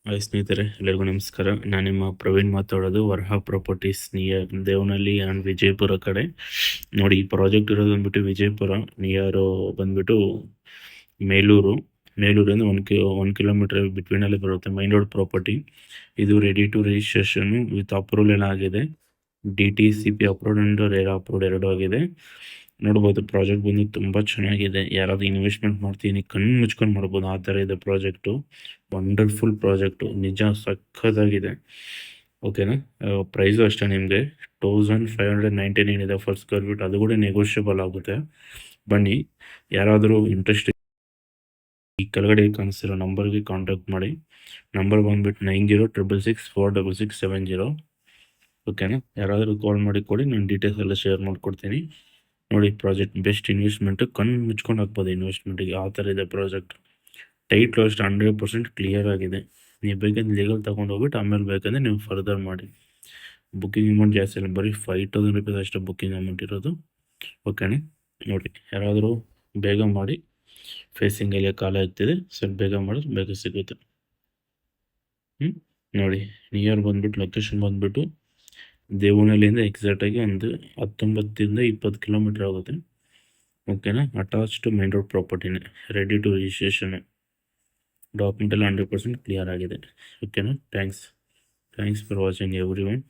Hi ಸ್ನೇಹಿತರೆ, ಎಲ್ಲರಿಗೂ ನಮಸ್ಕಾರ. ನಾನು ನಿಮ್ಮ ಪ್ರವೀಣ್ ಮಾತಾಡೋದು. Varha properties near Devanahalli and Vijayapura ಕಡೆ. ನೋಡಿ, ಈ ಪ್ರಾಜೆಕ್ಟ್ ಇರೋದು ಬಂದ್ಬಿಟ್ಟು ವಿಜಯಪುರ ನಿಯರ್ ಬಂದ್ಬಿಟ್ಟು ಮೇಲೂರು. ಮೇಲೂರಿಂದ 1 ಕಿಲೋಮೀಟರ್ ಬಿಟ್ವೀನಲ್ಲಿ ಬರುತ್ತೆ. Main road property. ಇದು ready to registration with approval ಎಲ್ಲ ಆಗಿದೆ. DTCP approved and RERA approved ಎರಡೂ ಆಗಿದೆ. ನೋಡ್ಬೋದು, ಪ್ರಾಜೆಕ್ಟ್ ಬಂದು ತುಂಬ ಚೆನ್ನಾಗಿದೆ. ಯಾರಾದರೂ ಇನ್ವೆಸ್ಟ್ಮೆಂಟ್ ಮಾಡ್ತೀನಿ ಕಣ್ಣು ಮುಚ್ಕೊಂಡು ಮಾಡ್ಬೋದು, ಆ ಥರ ಇದೆ ಪ್ರಾಜೆಕ್ಟು. ವಂಡರ್ಫುಲ್ ಪ್ರಾಜೆಕ್ಟು, ನಿಜ ಸಖತ್ತಾಗಿದೆ. ಓಕೆನಾ. ಪ್ರೈಸು ಅಷ್ಟೇ ನಿಮಗೆ 1599 ಇದೆ ಫರ್ ಸ್ಕ್ವೇರ್ ಫೀಟ್. ಅದು ಕೂಡ ನೆಗೋಷಿಯಬಲ್ ಆಗುತ್ತೆ. ಬನ್ನಿ, ಯಾರಾದರೂ ಇಂಟ್ರೆಸ್ಟ್ ಈ ಕೆಳಗಡೆ ಕಾಣಿಸ್ತಿರೋ ನಂಬರ್ಗೆ ಕಾಂಟ್ಯಾಕ್ಟ್ ಮಾಡಿ. ನಂಬರ್ ಬಂದ್ಬಿಟ್ಟು 9066646670. ಓಕೆನಾ. ಯಾರಾದರೂ ಕಾಲ್ ಮಾಡಿ ಕೊಡಿ, ನಾನು ಡೀಟೇಲ್ಸ್ ಎಲ್ಲ ಶೇರ್ ಮಾಡಿಕೊಡ್ತೀನಿ. ನೋಡಿ, ಪ್ರಾಜೆಕ್ಟ್ ಬೆಸ್ಟ್ ಇನ್ವೆಸ್ಟ್ಮೆಂಟು. ಕಣ್ಣು ಮುಚ್ಕೊಂಡು ಹಾಕ್ಬೋದು ಇನ್ವೆಸ್ಟ್ಮೆಂಟಿಗೆ, ಆ ಥರ ಇದೆ ಪ್ರಾಜೆಕ್ಟ್. ಟೈಟ್ಲು ಅಷ್ಟು 100% ಕ್ಲಿಯರ್ ಆಗಿದೆ. ನೀವು ಬೇಕಂದ್ರೆ ಲೀಗಲ್ ತೊಗೊಂಡು ಹೋಗ್ಬಿಟ್ಟು ಆಮೇಲೆ ಬೇಕಂದರೆ ನೀವು ಫರ್ದರ್ ಮಾಡಿ. ಬುಕ್ಕಿಂಗ್ ಅಮೌಂಟ್ ಜಾಸ್ತಿ ಇಲ್ಲ, ಬರೀ 5000 ರೂಪೀಸ್ ಅಷ್ಟೇ ಬುಕ್ಕಿಂಗ್ ಅಮೌಂಟ್ ಇರೋದು. ಓಕೆನಾ. ನೋಡಿ, ಯಾರಾದರೂ ಬೇಗ ಮಾಡಿ. ಫೇಸಿಂಗಲ್ಲಿ ಕಾಲ ಆಗ್ತಿದೆ, ಸ್ವಲ್ಪ ಬೇಗ ಮಾಡಿದ್ರೆ ಬೇಗ ಸಿಗುತ್ತೆ. ನೋಡಿ, ನಿಯರ್ ಬಂದ್ಬಿಟ್ಟು ಲೊಕೇಶನ್ ಬಂದ್ಬಿಟ್ಟು ದೇವನಹಳ್ಳಿಯಿಂದ ಎಕ್ಸಾಕ್ಟಾಗಿ ಒಂದು 19 ಇಂದ 20 ಕಿಲೋಮೀಟರ್ ಆಗುತ್ತೆ. ಓಕೆನಾ. ಅಟ್ಯಾಚ್ಡ್ ಮೈನ್ ರೋಡ್ ಪ್ರಾಪರ್ಟಿನೇ, ರೆಡಿ ಟು ರಿಜಿಸ್ಟ್ರೇಷನ್. ಡಾಕ್ಯುಮೆಂಟ್ ಎಲ್ಲ 100% ಕ್ಲಿಯರ್ ಆಗಿದೆ. ಓಕೆನಾ. Thanks for watching every one.